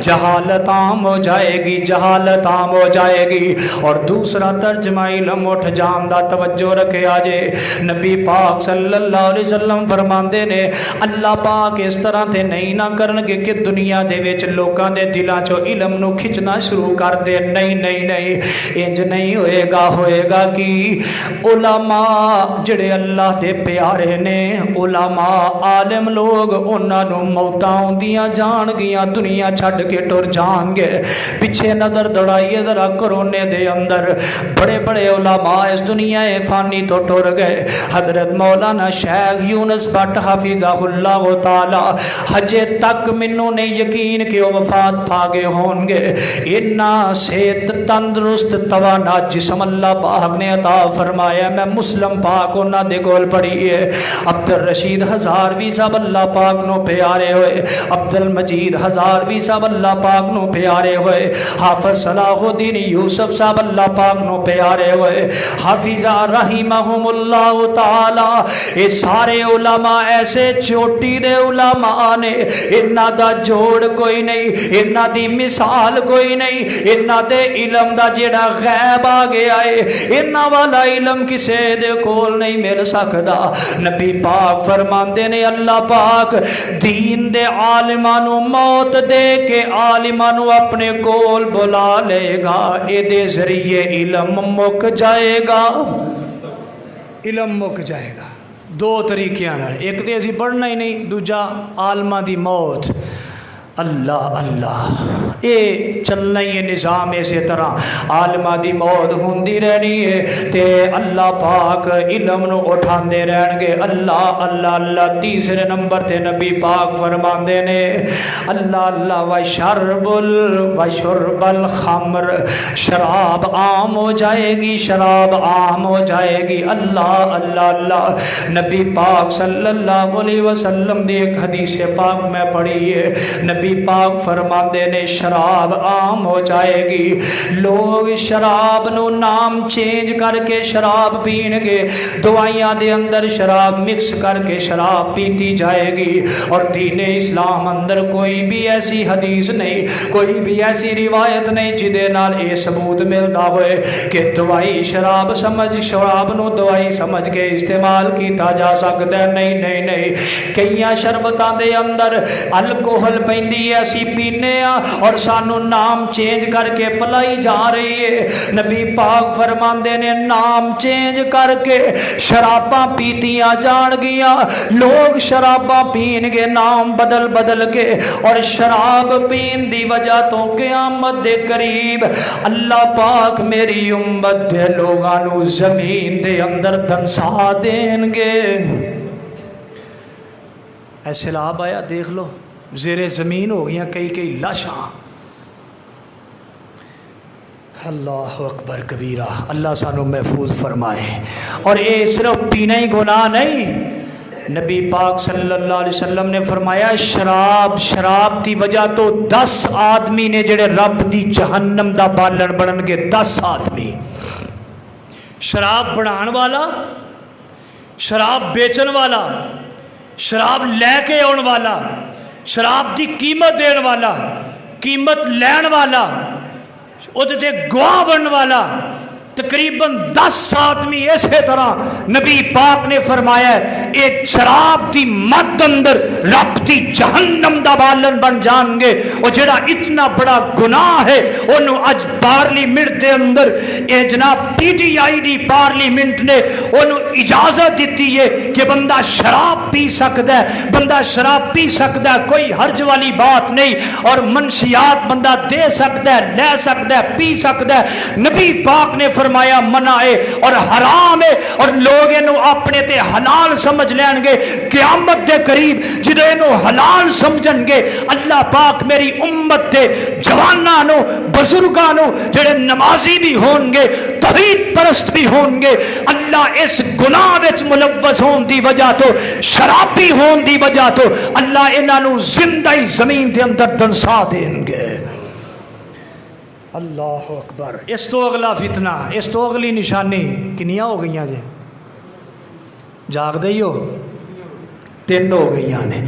جہالت عام ہو جائے گی جہالت عام ہو جائے گی اور دوسرا ترجمہ علم اٹھ جان دا توجہ رکھے آجے نبی پاک صلی اللہ علیہ وسلم فرماندے نے اللہ پاک اس طرح تے نہیں نہ کرنگے کہ دنیا دے وچ لوکاں دے دلاں چوں علم نو کھچنا شروع کر دے نہیں انج نہیں ہوئے گا کہ علماء جڑے اللہ دے پیارے نے علماء عالم لوگ انہاں نوں موتاں ہوندیاں جان گیاں دنیا چھڈ کے ٹر جان گے پیچھے نظر دوڑائیے ذرا کرونے دے اندر بڑے بڑے علماء اس دنیا فانی تو ٹر گئے حضرت مولانا شیخ یونس بٹ حفظہ اللہ تعالی ہجے تک منوں نے یقین کہ وہ وفات پا گئے ہون گے اتنا صحت تندرست توانا جسم اللہ پاک نے عطا فرمایا میں مسلم پاک انہاں دے کول پڑھی ہے عبد الرشید ہزاروی صاحب اللہ پاک نو پیارے ہوئے عبد المجید ہزاروی صاحب اللہ پاک نو پیارے ہوئے حافظ صلاح الدین یوسف صاحب اللہ پاک نو پیارے ہوئے حافظہ رحمہم اللہ تعالی یہ سارے علماء ایسے چوٹی دے علماء نے انہاں دا جوڑ کوئی نہیں انہاں دی مثال کوئی نہیں انہاں دے علم دا جڑا غیب آ گیا ہے انہاں والا علم کسے دے کول نہیں مل سکدا نبی پاک فرماندے نے اللہ پاک دین دے عالمانو موت دے کے عالمانو اپنے کول بلا لے گا اے دے ذریعے علم مک جائے گا علم مک جائے گا دو طریقے ہیں ایک تے اسی پڑھنا ہی نہیں دوجا عالمہ دی موت اللہ اللہ اے چلنا ہی نظام اسی طرح عالمہ دی موت ہوندی رہنی ہے تے اللہ پاک علم نو اٹھان دے رہن گے اللہ اللہ اللہ تیسرے نمبر تے نبی پاک فرمان دے نے اللہ اللہ وشرب الخمر شراب عام ہو جائے گی شراب عام ہو جائے گی اللہ اللہ اللہ نبی پاک صلی اللہ علیہ وسلم دی ایک حدیث پاک میں پڑھی ہے نبی پاک فرماندے نے شراب عام ہو جائے گی لوگ شراب نو نام چینج کر کے شراب پین گے دوائیاں دے اندر شراب مکس کر کے شراب پیتی جائے گی اور دین اسلام اندر کوئی بھی ایسی حدیث نہیں کوئی بھی ایسی روایت نہیں جدے نال اے ثبوت ملتا ہوئے کہ دوائی شراب سمجھ شراب نو دوائی سمجھ کے استعمال کیتا جا سکتا ہے نہیں کئیاں شربتاں دے اندر الکوہل پیندی ہے اسی پینے اور سانو نام چینج کر کے پلائی جا رہی ہے نبی پاک فرماندے نے نام چینج کر کے شراباں پیتیاں جان گیا لوگ شراباں پین گے نام بدل بدل کے اور شراب پین دی وجہ تو قیامت دے قریب اللہ پاک میری امت دے لوگانو زمین دے اندر دنسا دیں گے ایسے لاب آیا دیکھ لو زیر زمین ہو گیا کئی لاشاں اللہ اکبر کبیرہ اللہ سانو محفوظ فرمائے اور یہ صرف پینا ہی گناہ نہیں نبی پاک صلی اللہ علیہ وسلم نے فرمایا شراب دی وجہ تو 10 آدمی نے جڑے رب دی جہنم دا بالن بنن گے 10 آدمی شراب بنان والا، شراب بیچن والا، شراب لے کے آن والا، شراب دی قیمت دین والا، قیمت لین والا، تے گواہ بننے والا، تقریباً 10 آدمی اسی طرح نبی پاک نے فرمایا ہے اے شراب دی مد اندر رب دی جہنم دا بالن بن جان گے۔ وہ جڑا اتنا بڑا گناہ ہے انہوں اج پارلیمنٹ دے اندر اے جناب P T I the parliament نے انہوں اجازت دیتی ہے کہ بندہ شراب پی سکتا ہے، بندہ شراب پی سکتا ہے، کوئی حرج والی بات نہیں، اور منشیات بندہ دے سکتا ہے، لے سکتا ہے، پی سکتا ہے۔ نبی پاک نے فرمایا منع ہے اور حرام ہے، اور لوگ انہوں اپنے تے حلال سمجھ لین گے۔ قیامت دے قریب جدو انہوں حلال سمجھن گے اللہ پاک میری امت دے جوانانوں بزرگانوں جڑے نمازی بھی ہون گے، توحید پرست بھی ہون گے، اللہ اس گناہ وچ ملوث ہون دی وجہ تو، شرابی ہون دی وجہ تو اللہ انہوں زندہ زمین دے اندر دنسا دیں گے۔ اللہ اکبر۔ اس تو اگلا فتنہ، اس تو اگلی نشانی کنیاں ہو گئیاں جے؟ جاگ دئی ہو؟ 3 ہو گئیاں نے۔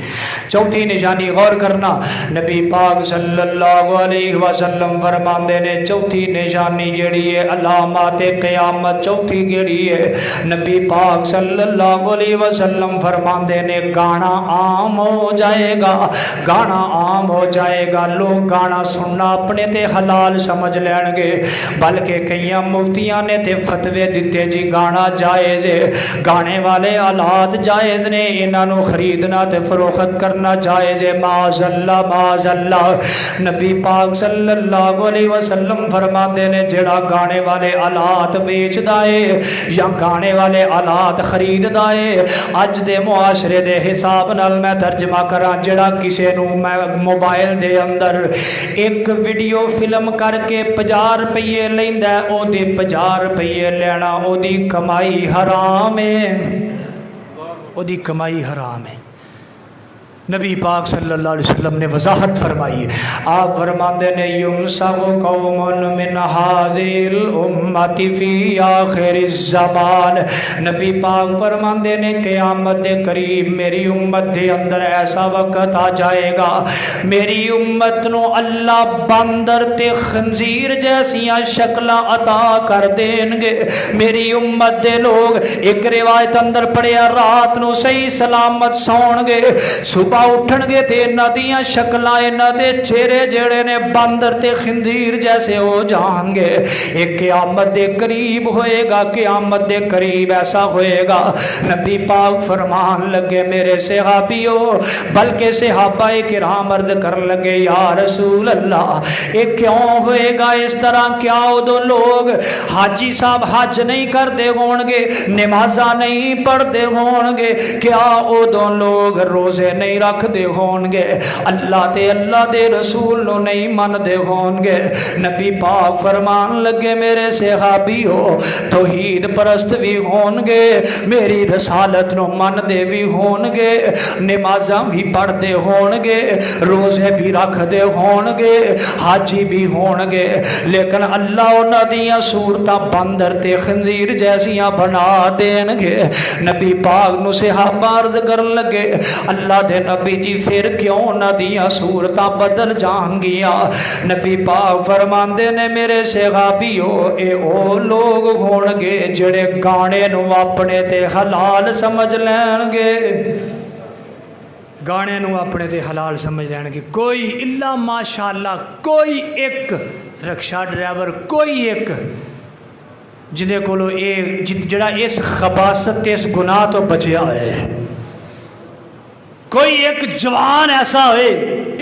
چوتھی نشانی غور کرنا، نبی پاک صلی اللہ علیہ وسلم فرماندے نے چوتھی نشانی جڑی ہے علامات قیامت، چوتھی جڑی ہے نبی پاک صلی اللہ علیہ وسلم فرماندے نے گانا عام ہو جائے گا، گانا عام ہو جائے گا، لوگ گانا سننا اپنے تے حلال سمجھ لین گے، بلکہ کئی مفتیاں نے تے فتوے دیتے جی گانا جائز ہے، گانے والے آلات جائز نے، انہاں خریدنا تے فروخت کرنا جائز ہے، معاذ اللہ معاذ اللہ۔ نبی پاک صلی اللہ علیہ وسلم فرماتے نے جڑا گانے والے آلات بیچ دائے یا گانے والے آلات خرید دائے، اج دے معاشرے دے حساب نال میں ترجمہ کراں، جڑا کسے نو میں موبائل دے اندر ایک ویڈیو فلم کر کے 50 روپے لیندا ہے، او دے 50 روپے لینا او دی کمائی حرام ہے، او دی کمائی حرام ہے۔ نبی پاک صلی اللہ علیہ وسلم نے وضاحت فرمائی، آپ فرماندے نے یمسغ قوم من حاذل امت فی آخر الزمان، نبی پاک فرماندے نے قیامت دے قریب میری امت دے اندر ایسا وقت آ جائے گا، میری امت نو اللہ باندر تے خنزیر جیسیاں شکلاں عطا کر دیں گے۔ میری امت دے لوگ ایک روایت اندر پڑھیا رات نو صحیح سلامت سون گے، صبح اٹھن گے تے انہاں دیاں شکلاں انہاں دے چہرے جڑے نے باندر تے خنزیر جیسے ہو جان گے۔ ایک قیامت دے قریب ہوئے گا، قیامت دے قریب ایسا ہوئے گا، نبی پاک فرمان لگے میرے صحابیوں، بلکہ صحابہ کرام عرض کر لگے یا رسول اللہ یہ کیوں ہوئے گا اس طرح؟ کیا ادو لوگ حاجی صاحب حج نہیں کرتے ہون گے، نمازاں نہیں پڑھتے ہون گے، کیا ادو لوگ روزے نہیں رکھتے ہون گے، اللہ تے اللہ دے رسول نو نہیں من دے ہون گے؟ نبی پاک فرمان لگے میرے صحابی ہو توحید پرست بھی ہون گے، میری رسالت نو من دے بھی ہون گے، نمازاں بھی پڑھ دے ہون گے، روزے بھی رکھ دے ہون گے، حاجی بھی ہون گے، لیکن اللہ انہاں دیاں صورتاں بندر تے خنزیر جیسیاں بنا دین گے۔ نبی پاک نو صحابہ عرض کرن لگے اللہ دے نبی جی پھر کیوں نہ دیاں صورتاں بدل جان گیا؟ نبی پاک فرماندے نے میرے صحابیو اے او لوگ ہون گے جڑے گانے نو اپنے تے حلال سمجھ لین گے، گانے نو اپنے تے حلال سمجھ لین گے۔ کوئی اللہ ماشاءاللہ کوئی ایک رکشہ ڈرائیور، کوئی ایک جندے کولو اے جڑا اس خباثت اس گناہ تو بچیا ہے، کوئی ایک جوان ایسا ہوئے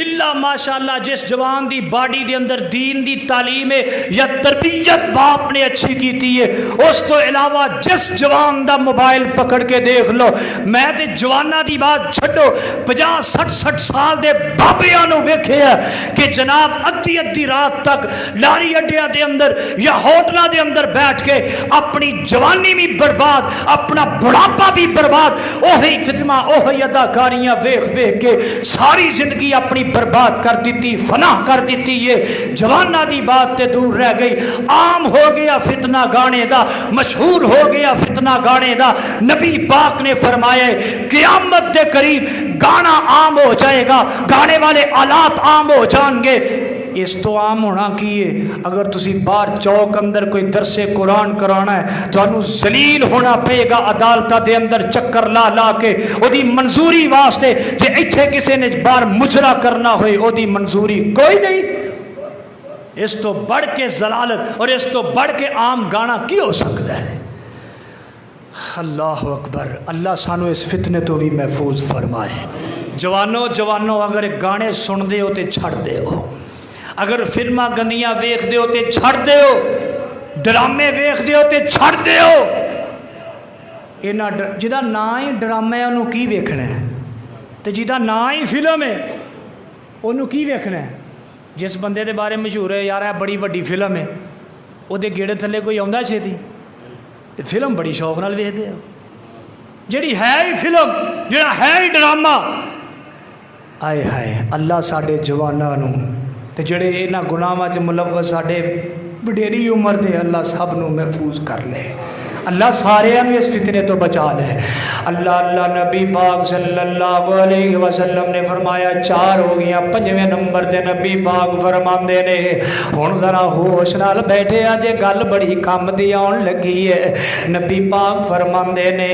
اللہ ماشاءاللہ جس جوان دی باڈی دے اندر دین دی تعلیم یا تربیت باپ نے اچھی کیتی ہے، اس تو علاوہ جس جوان دا موبائل پکڑ کے دیکھ لو، میں تے جوانہ دی بات چھڑو 50-60 سال دے بابیاں نو ویکھے ہیں کہ جناب ادھی ادھی رات تک لاری اڈیاں دے اندر یا ہوٹلاں دے اندر بیٹھ کے اپنی جوانی بھی برباد، اپنا بڑھاپا بھی برباد، اوہی فلماں اوہی اداکاریاں ویکھ ویکھ کے ساری زندگی اپنی برباد برباد کر دیتی، فنا کر دیتی، یہ جوانہ دی بات تے دور رہ گئی، عام ہو گیا فتنہ گانے دا، مشہور ہو گیا فتنہ گانے دا۔ نبی پاک نے فرمایا قیامت دے قریب گانا عام ہو جائے گا، گانے والے آلات عام ہو جان گے۔ اس تو عام ہونا کیے اگر تسی باہر چوک اندر کوئی درس قرآن کرانا ہے تو انہوں ذلیل ہونا پے گا عدالتہ دے اندر چکر لا لا کے او دی منظوری واسطے، جے ایتھے کسے نے باہر مجرا کرنا ہوئے او دی منظوری کوئی نہیں۔ اس تو بڑھ کے ضلالت اور اس تو بڑھ کے عام گانا کی ہو سکتا ہے؟ اللہ اکبر، اللہ سانو اس فتنے تو بھی محفوظ فرمائے۔ جوانو اگر گانے سن دے ہو تے چھڑ دے ہو، اگر فلماں گندیاں ویخ دے ہو تے چھڑ دے ہو، ڈرامے ویخ دے ہو تے چھڑ دے ہو۔ جدا نا ہی ڈرامے انہوں کی ویکھنا ہے تے جدا نا ہی فلم ہے انہوں کی ویکھنا ہے؟ جس بندے دے بارے مشہور ہے یار ہے بڑی وڈی فلم ہے، وہ دے گیڑے تھلے کوئی آندا چھتی تے فلم بڑی شوق نال ویکھ دے ہو۔ جڑی ہے ہی فلم، جڑا ہے ہی ڈرامہ، آئے ہائے اللہ ساڈے جواناں نوں تے جڑے انہاں گناہاں چ ملوث ساڈے وڈیری عمر دے اللہ سب نوں محفوظ کر لے، اللہ سارے اس فتنے تو بچا لے۔ اللہ نبی پاک صلی اللہ علیہ وسلم نے فرمایا 4 ہو گیا، 5ویں نمبر تے نبی پاک فرماندے نے ہن ذرا ہوش نال بیٹھے اجے گل بڑی کم دی آن لگی ہے۔ نبی پاک فرماندے نے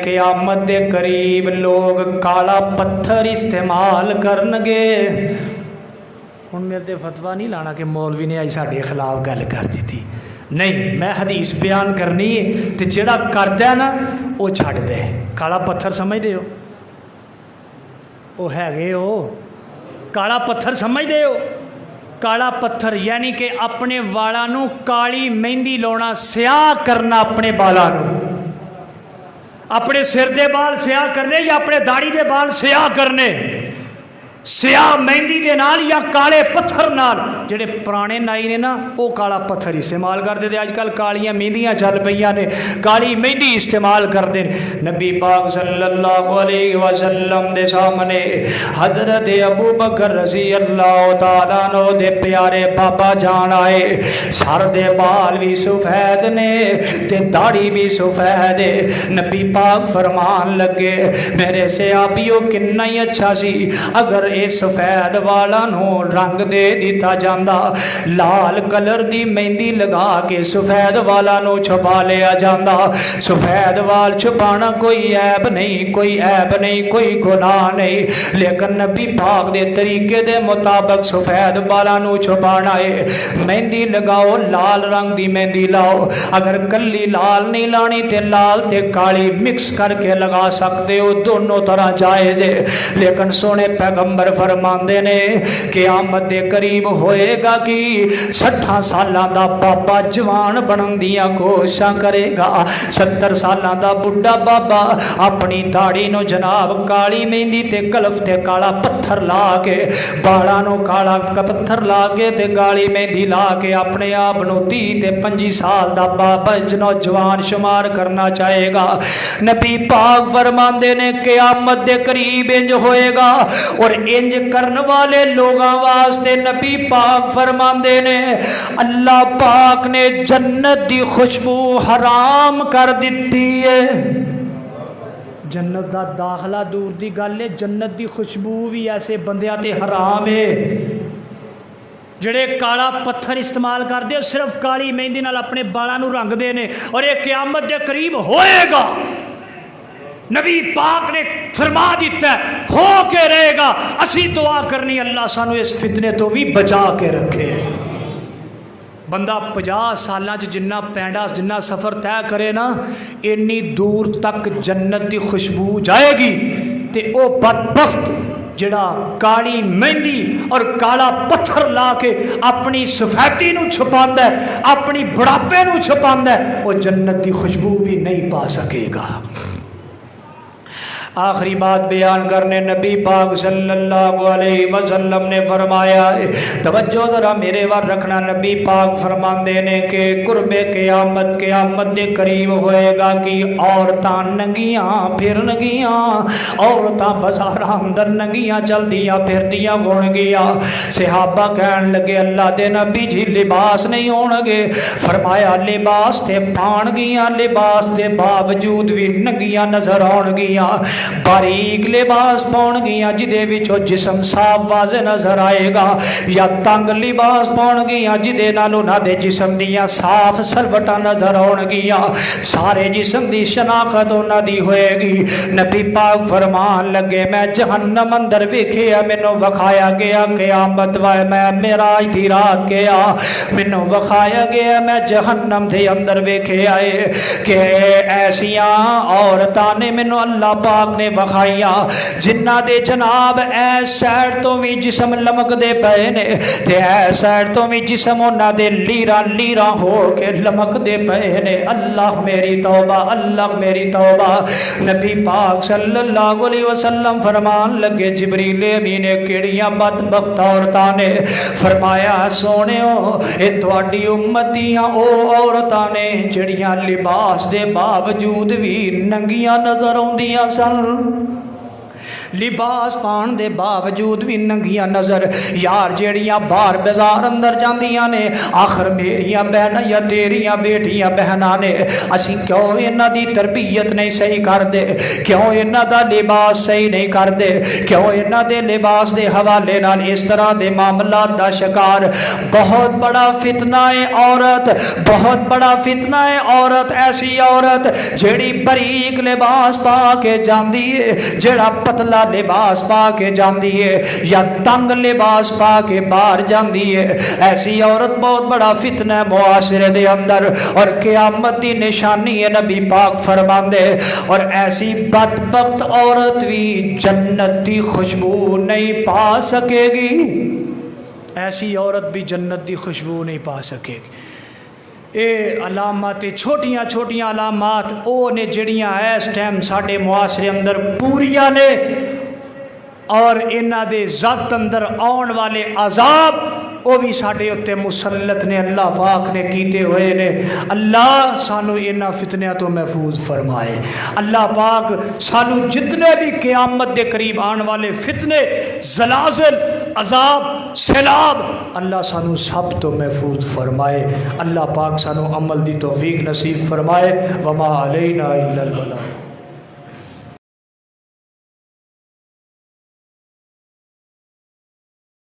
قیامت دے قریب لوگ کالا پتھر استعمال کرنگے۔ ہن میرے تے فتویٰ نہیں لانا کہ مولوی نے آئی ساڈے خلاف گل کر دیتی، نہیں، میں حدیث بیان کرنی ہے تے جڑا کردا ہے نا وہ چھڈ دے۔ کالا پتھر سمجھ دے ہو؟ وہ ہے گے ہو کالا پتھر سمجھ دے ہو؟ کالا پتھر یعنی کہ اپنے والاں نوں کالی مہندی لاؤنا، سیاہ کرنا اپنے بالاں نوں، اپنے سر دے بال سیاہ کرنے یا اپنے داڑھی دے بال سیاہ کرنے، سیاہ مہندی دے نال یا کالے پتھر نال۔ جڑے پرانے نائی نے نا وہ کالا پتھر استعمال کرتے تھے، اج کل کالیاں مہندیاں چل پئیاں نے، کالی مہندی استعمال کرتے ہیں۔ نبی پاک صلی اللہ علیہ وسلم دے سامنے حضرت ابو بکر رضی اللہ تعالیٰ عنہ دے پیارے بابا جان آئے، سر دے بال بھی سفید نے تے داڑھی بھی سفید ہے۔ نبی پاک فرمان لگے میرے صحابیوں کنا ہی اچھا سی اگر اے سفید والا نو رنگ دے دیتا جاندہ، لال کلر دی مہندی لگا کے سفید والا نو چھپا لیا جاندہ۔ سفید وال چھپانا کوئی عیب نہیں، کوئی عیب نہیں، کوئی گناہ نہیں، لیکن نبی پاک دے طریقے دے مطابق سفید والا نو چھپانا ہے۔ مہندی لگاؤ، لال رنگ دی مہندی لاؤ، اگر کلی لال نہیں لانی تے لال تے کالی مکس کر کے لگا سکتے ہو، دونوں طرح جائز ہے۔ لیکن سونے پیغمبر فرماندے نے قیامت دے قریب ہوئے گا کہ 60 سالاں دا بابا جوان بنن دیاں کوششاں کرے گا، 70 سالاں دا بڈھا بابا اپنی داڑھی نو جناب کالی مہندی تے کلف تے کالا پتھر لا کے، بالاں نو کالا پتھر لا کے تے کالی مہندی لا کے اپنے آپ نو 30 تے 25 سال دا بابا نوجوان شمار کرنا چاہے گا۔ نبی پاک فرماندے نے قیامت دے قریب انج ہوئے گا، اور انج کرن والے لوگاں واسطے نبی پاک فرماندے نے اللہ پاک نے جنت دی خوشبو حرام کر دیتی ہے۔ جنت دا داخلہ دور دی گل ہے، جنت دی خوشبو بھی ایسے بندیاں تے حرام ہے جڑے کالا پتھر استعمال کر دے، صرف کالی مہندی نال اپنے بالاں نوں رنگ دے نے، اور یہ قیامت دے قریب ہوئے گا۔ نبی پاک نے فرما دیتا ہے ہو کے رہے گا۔ اسی دعا کرنی اللہ سانو اس فتنے تو بھی بچا کے رکھے۔ بندہ 50 سالاں جنہ پینڈا جنہ سفر طے کرے نا، انی دور تک جنت دی خوشبو جائے گی تے او بدبخت جڑا کالی مہندی اور کالا پتھر لا کے اپنی سفیدی نو چھپاندا ہے، اپنی بڑھاپے نو چھپاندا ہے، وہ جنت دی خوشبو بھی نہیں پا سکے گا۔ آخری بات بیان کرنے نبی پاک صلی اللہ علیہ وسلم نے فرمایا ہے، توجہ ذرا میرے وار رکھنا، نبی پاک فرماندے نے کہ قرب قیامت دے قریب ہوئے گا کہ عورتاں ننگیاں پھرنگیاں، عورتاں بازاراں اندر ننگیاں چلدیاں پھردیاں ہون گیاں۔ صحابہ کہن لگے اللہ دے نبی جی لباس نہیں ہون گے؟ فرمایا لباس تے پان گیاں، لباس دے باوجود بھی ننگیاں نظر آن گیاں، باریک لباس پاؤن گیاں جدے وچوں جسم صاف واضح نظر آئے گا، یا تنگ لباس پاؤن گیاں جدے نال انہاں دے جسم دیاں صاف سلوٹاں نظر آن گیاں، سارے جسم دی شناخت انہاں دی ہوئے گی۔ نبی پاک فرمان لگے میں جہنم اندر ویکھیا، مینوں وکھایا گیا قیامت وائے میں معراج دی رات گیا، مینوں وکھایا گیا میں جہنم دے اندر ویکھیا اے کہ ایسیاں عورتاں نے مینوں اللہ پاک نے وکھائیاں جنہ دے جناب ایس سائڈ تو بھی جسم لمک دے پئے نے تے ایس سائڈ تو بھی جسم انہاں دے لیراں ہو کے لمک دے پئے نے۔ اللہ میری توبہ، اللہ میری توبہ۔ نبی پاک صلی اللہ علیہ وسلم فرمان لگے جبریل امین نے کیڑیاں بدبخت عورتاں نے؟ فرمایا سونےو اے تواڈی امت دیاں او عورتاں نے جڑیاں لباس دے باوجود بھی ننگیاں نظر آندیاں سن، لباس پان دے باوجود بھی ننگیاں نظر۔ یار جیڑیاں باہر بازار اندر جاندیاں نے، آخر میریاں بہناں یا تیریاں بیٹیاں بہناں نے، اسی کیوں انہاں دی تربیت نہیں صحیح کر دے؟ کیوں انہاں دا لباس صحیح نہیں کر دے؟ کیوں انہاں دے لباس دے حوالے نال اس طرح دے معاملات دا شکار؟ بہت بڑا فتنہ ہے عورت، بہت بڑا فتنہ ہے عورت، ایسی عورت جیڑی باریک لباس پا کے جاندی ہے، جیڑا پتلا لباس پا کے جاندی ہے یا تنگ لباس پا کے باہر جاندی ہے، ایسی عورت بہت بڑا فتنہ ہے معاشرے دے اندر اور قیامت دی نشانی ہے نبی پاک فرماندے۔ اور ایسی بدبخت عورت بھی جنت دی خوشبو نہیں پا سکے گی، ایسی عورت بھی جنت دی خوشبو نہیں پا سکے گی۔ اے علامات چھوٹیاں چھوٹیاں علامات او نے جڑیاں اس ٹائم ساڈے معاشرے اندر پوریاں نے، اور انہاں دے ذات اندر آن والے عذاب وہ بھی ساڈے اتے مسلط نے، اللہ پاک نے کیتے ہوئے نے۔ اللہ سانو انہاں فتنیاں تو محفوظ فرمائے، اللہ پاک سانو جتنے بھی قیامت دے قریب آن والے فتنے، زلازل، عذاب، سیلاب، اللہ سانو سب تو محفوظ فرمائے۔ اللہ پاک سانو عمل دی توفیق نصیب فرمائے۔ وما علینا الا البلاغ۔